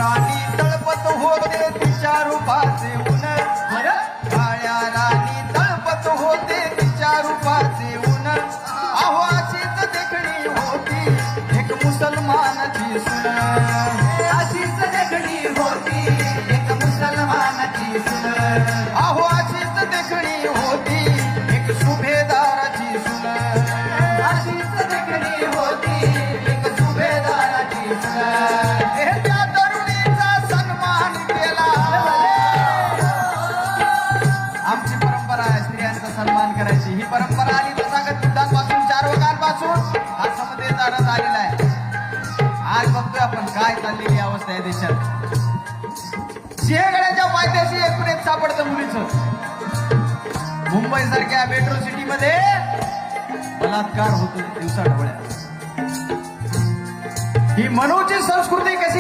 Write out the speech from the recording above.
राणी तळपत होते तिच्या रूपाचे ऊन काळ्या राणी तळपत होते तिच्या रूपाचे ऊन अहो अशीच देखणी होती एक मुसलमानाची सून अशीच देखणी होती एक मुसलमानाची सून अहो अशीच देखणी होती एक सुभेदाराची सून अशीच देखणी होती एक सुभेदाराची सून त्या तरुणीचा सन्मान केला आमची परंपरा आहे स्त्रियांचा सन्मान करायची ही परंपरा आली तर सांगत युद्धांपासून चारवकांपासून हा समतेत आणत आलेला आहे आज बघतोय आपण काय चाललेली अवस्था आहे देशात सिंहगडाच्या पायथ्याशी एकूण एक सापडतं मुलीचं मुंबई सारख्या मेट्रो सिटी मध्ये बलात्कार होतो दिवसा ढवळ्या ही मनोची संस्कृती कशी